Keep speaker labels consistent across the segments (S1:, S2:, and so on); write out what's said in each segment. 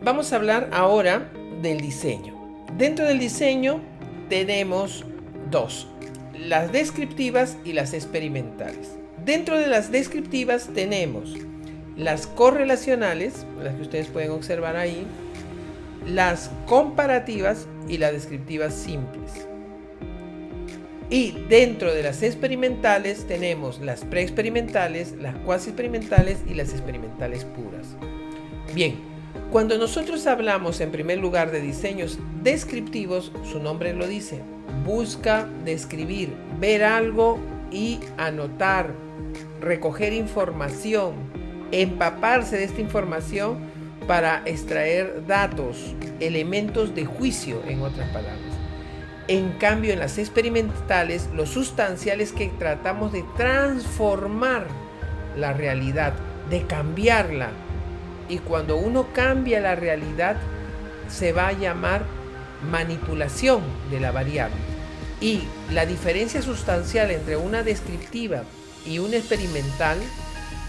S1: Vamos a hablar ahora del diseño. Dentro del diseño tenemos dos, las descriptivas y las experimentales. Dentro de las descriptivas tenemos las correlacionales, las que ustedes pueden observar ahí, las comparativas y las descriptivas simples. Y dentro de las experimentales tenemos las preexperimentales, las cuasi experimentales y las experimentales puras. Bien, cuando nosotros hablamos en primer lugar de diseños descriptivos, su nombre lo dice, busca describir, ver algo y anotar, recoger información, empaparse de esta información para extraer datos, elementos de juicio, en otras palabras. En cambio, en las experimentales, lo sustancial es que tratamos de transformar la realidad, de cambiarla. Y cuando uno cambia la realidad, se va a llamar manipulación de la variable. Y la diferencia sustancial entre una descriptiva y una experimental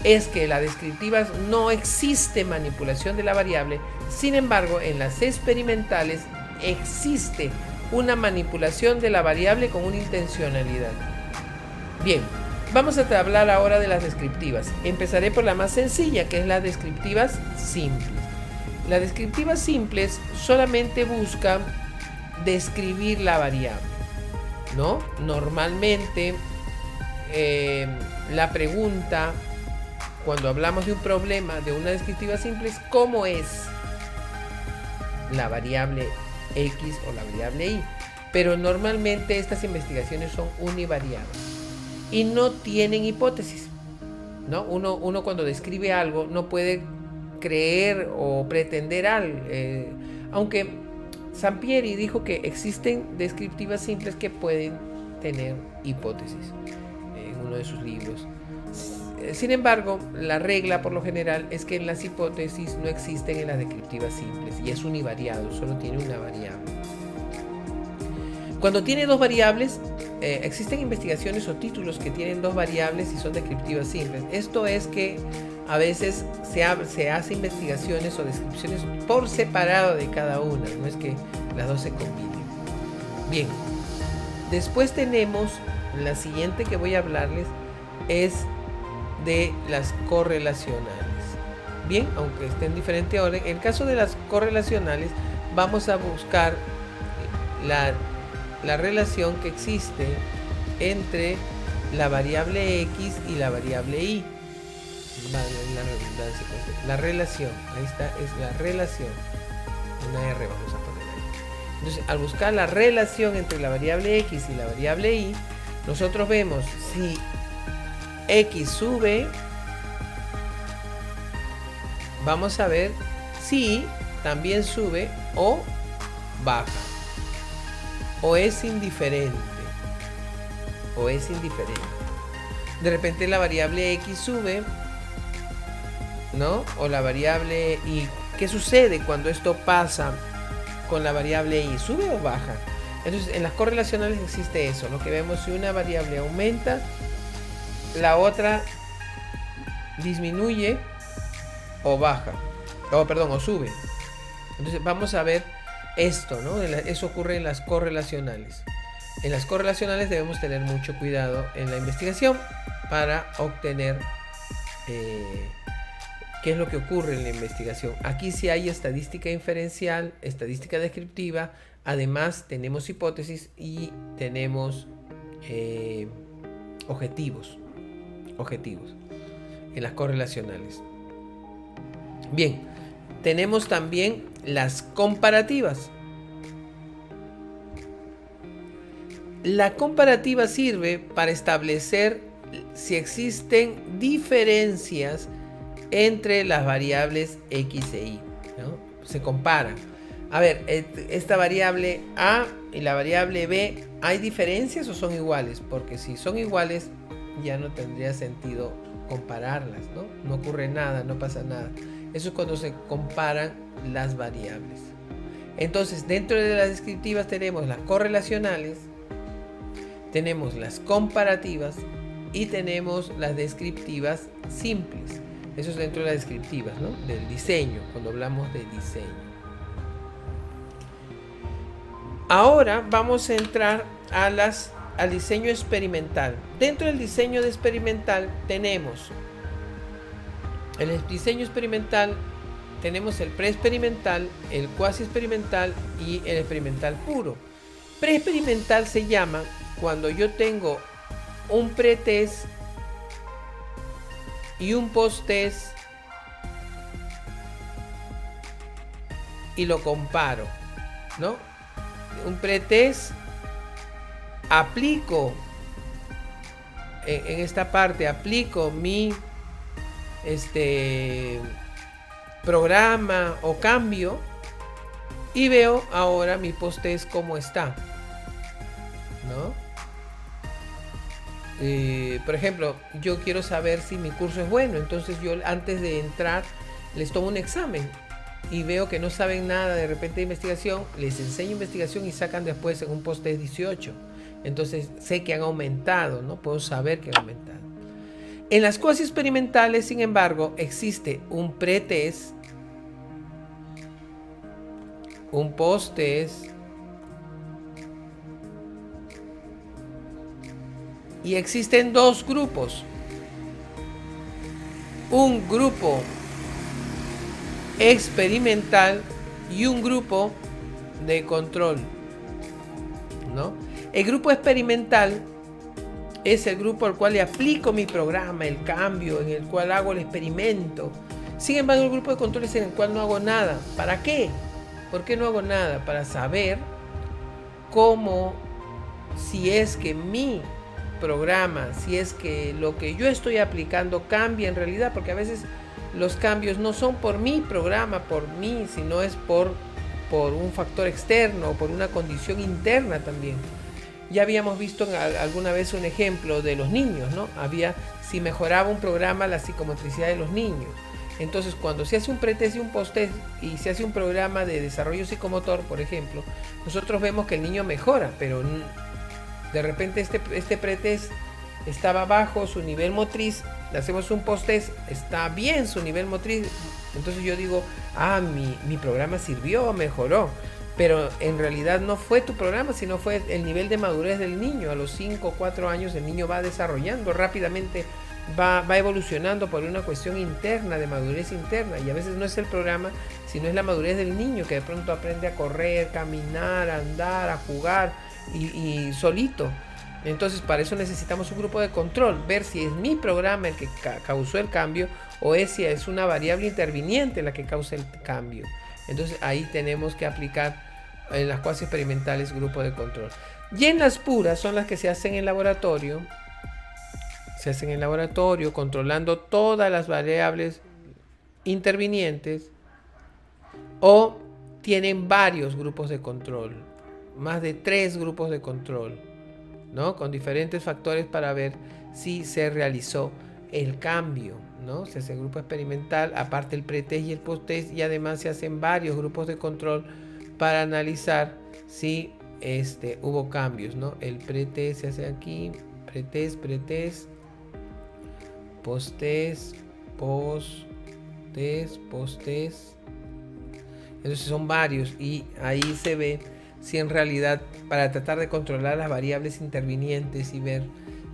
S1: es que en las descriptivas no existe manipulación de la variable, sin embargo, en las experimentales existe una manipulación de la variable con una intencionalidad. Bien, vamos a hablar ahora de las descriptivas. Empezaré por la más sencilla, que es las descriptivas simples. Las descriptivas simples solamente buscan describir la variable, ¿no? Normalmente la pregunta cuando hablamos de un problema de una descriptiva simple es ¿cómo es la variable X o la variable Y? Pero normalmente estas investigaciones son univariadas y no tienen hipótesis, ¿no? Uno cuando describe algo no puede creer o pretender algo, aunque Sampieri dijo que existen descriptivas simples que pueden tener hipótesis en uno de sus libros. Sin embargo, la regla por lo general es que en las hipótesis no existen en las descriptivas simples y es univariado, solo tiene una variable. Cuando tiene dos variables, existen investigaciones o títulos que tienen dos variables y son descriptivas simples. Esto es que a veces se hace investigaciones o descripciones por separado de cada una, no es que las dos se combinen. Bien, después tenemos la siguiente que voy a hablarles, es de las correlacionales. Bien, aunque esté en diferente orden, en el caso de las correlacionales vamos a buscar la relación que existe entre la variable X y la variable Y. La relación, ahí está, es la relación. Una R vamos a poner ahí. Entonces, al buscar la relación entre la variable X y la variable Y, nosotros vemos si X sube, vamos a ver si también sube o baja, o es indiferente, De repente la variable X sube, ¿no? O la variable Y. ¿Qué sucede cuando esto pasa con la variable Y? ¿Sube o baja? Entonces, en las correlacionales existe eso, lo que vemos si una variable aumenta, la otra disminuye o baja, o sube. Entonces vamos a ver esto, ¿no? Eso ocurre en las correlacionales. En las correlacionales debemos tener mucho cuidado en la investigación para obtener qué es lo que ocurre en la investigación. Aquí sí hay estadística inferencial, estadística descriptiva, además tenemos hipótesis y tenemos objetivos en las correlacionales. Bien, tenemos también las comparativas. La comparativa sirve para establecer si existen diferencias entre las variables X e Y, ¿no? Se comparan. A ver, esta variable A y la variable B, ¿hay diferencias o son iguales? Porque si son iguales, ya no tendría sentido compararlas, ¿no? No ocurre nada, no pasa nada. Eso es cuando se comparan las variables. Entonces, dentro de las descriptivas tenemos las correlacionales, tenemos las comparativas y tenemos las descriptivas simples. Eso es dentro de las descriptivas, ¿no? Del diseño, cuando hablamos de diseño. Ahora vamos a entrar al diseño experimental. Dentro del diseño experimental tenemos el diseño experimental, tenemos el preexperimental, el cuasi experimental y el experimental puro. Preexperimental se llama cuando yo tengo un pretest y un posttest y lo comparo, ¿no? Un pretest, aplico en esta parte, aplico mi programa o cambio y veo ahora mi posttest cómo está, ¿no? Por ejemplo, yo quiero saber si mi curso es bueno, entonces yo antes de entrar les tomo un examen y veo que no saben nada de repente de investigación, les enseño investigación y sacan después en un posttest 18. Entonces sé que han aumentado, ¿no? Puedo saber que han aumentado. En las cuasi experimentales, sin embargo, existe un pretest, un posttest y existen dos grupos. Un grupo experimental y un grupo de control, ¿no? El grupo experimental es el grupo al cual le aplico mi programa, el cambio, en el cual hago el experimento. Sin embargo, el grupo de control es en el cual no hago nada. ¿Para qué? ¿Por qué no hago nada? Para saber cómo, si es que mi programa, si es que lo que yo estoy aplicando cambia en realidad, porque a veces los cambios no son por mi programa, por mí, sino es por un factor externo, por una condición interna también. Ya habíamos visto alguna vez un ejemplo de los niños, ¿no? Si mejoraba un programa la psicomotricidad de los niños. Entonces, cuando se hace un pretest y un posttest y se hace un programa de desarrollo psicomotor, por ejemplo, nosotros vemos que el niño mejora, pero de repente este pretest estaba bajo su nivel motriz, le hacemos un posttest, está bien su nivel motriz, entonces yo digo, mi programa sirvió, mejoró. Pero en realidad no fue tu programa, sino fue el nivel de madurez del niño. A los 5 o 4 años el niño va desarrollando rápidamente, va evolucionando por una cuestión interna, de madurez interna. Y a veces no es el programa, sino es la madurez del niño, que de pronto aprende a correr, caminar, a andar, a jugar y solito. Entonces para eso necesitamos un grupo de control, ver si es mi programa el que causó el cambio o si es una variable interviniente la que causa el cambio. Entonces ahí tenemos que aplicar en las cuasi experimentales grupo de control. Y en las puras son las que se hacen en laboratorio. Se hacen en laboratorio controlando todas las variables intervinientes o tienen varios grupos de control, más de 3 grupos de control, ¿no? Con diferentes factores para ver si se realizó el cambio, ¿no? Se hace el grupo experimental, aparte el pretest y el posttest, y además se hacen varios grupos de control para analizar si hubo cambios, ¿no? El pretest se hace aquí, pretest, posttest, posttest. Entonces son varios y ahí se ve si en realidad, para tratar de controlar las variables intervinientes y ver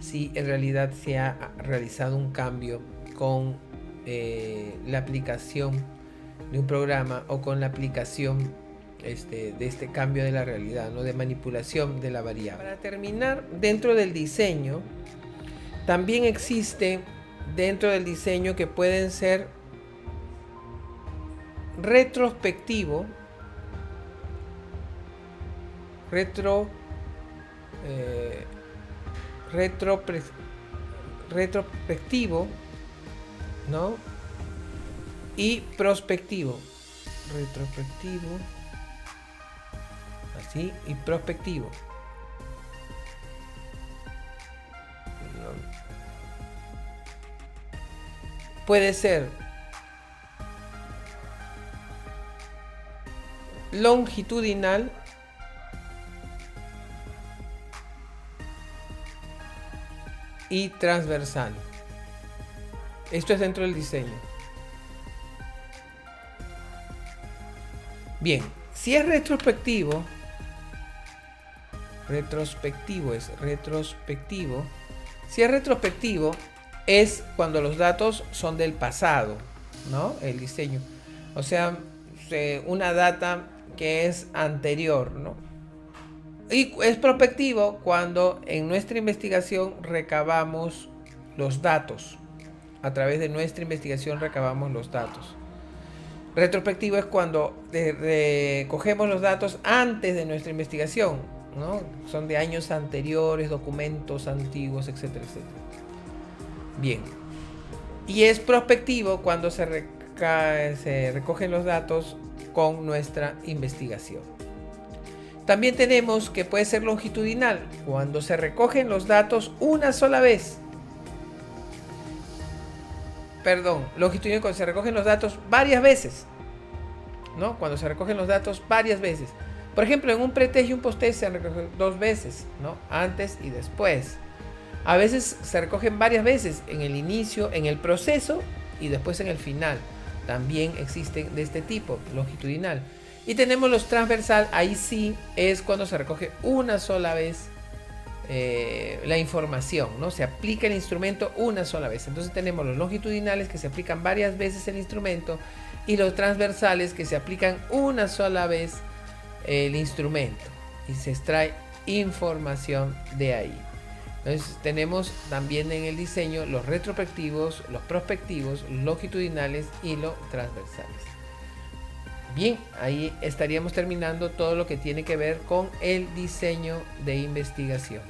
S1: si en realidad se ha realizado un cambio con la aplicación de un programa o con la aplicación de este cambio de la realidad, ¿no? De manipulación de la variable. Para terminar, dentro del diseño también existe dentro del diseño que pueden ser retrospectivo, retrospectivo, ¿no? Y prospectivo. Retrospectivo, así, y prospectivo. Puede ser longitudinal y transversal. Esto es dentro del diseño. Bien, si es retrospectivo, si es retrospectivo es cuando los datos son del pasado, ¿no? El diseño. O sea, una data que es anterior, ¿no? Y es prospectivo cuando en nuestra investigación recabamos los datos. A través de nuestra investigación recabamos los datos. Retrospectivo es cuando recogemos los datos antes de nuestra investigación, ¿no? Son de años anteriores, documentos antiguos, etcétera, etcétera. Bien. Y es prospectivo cuando se recogen los datos con nuestra investigación. También tenemos que puede ser longitudinal, cuando se recogen los datos una sola vez. Perdón, longitudinal cuando se recogen los datos varias veces, ¿no? Cuando se recogen los datos varias veces. Por ejemplo, en un pretest y un posttest se recogen 2 veces, ¿no? Antes y después. A veces se recogen varias veces, en el inicio, en el proceso y después en el final. También existen de este tipo, longitudinal. Y tenemos los transversal, ahí sí es cuando se recoge una sola vez la información, ¿no? Se aplica el instrumento una sola vez. Entonces tenemos los longitudinales que se aplican varias veces el instrumento y los transversales que se aplican una sola vez el instrumento y se extrae información de ahí. Entonces tenemos también en el diseño los retrospectivos, los prospectivos, los longitudinales y los transversales. Bien, ahí estaríamos terminando todo lo que tiene que ver con el diseño de investigación.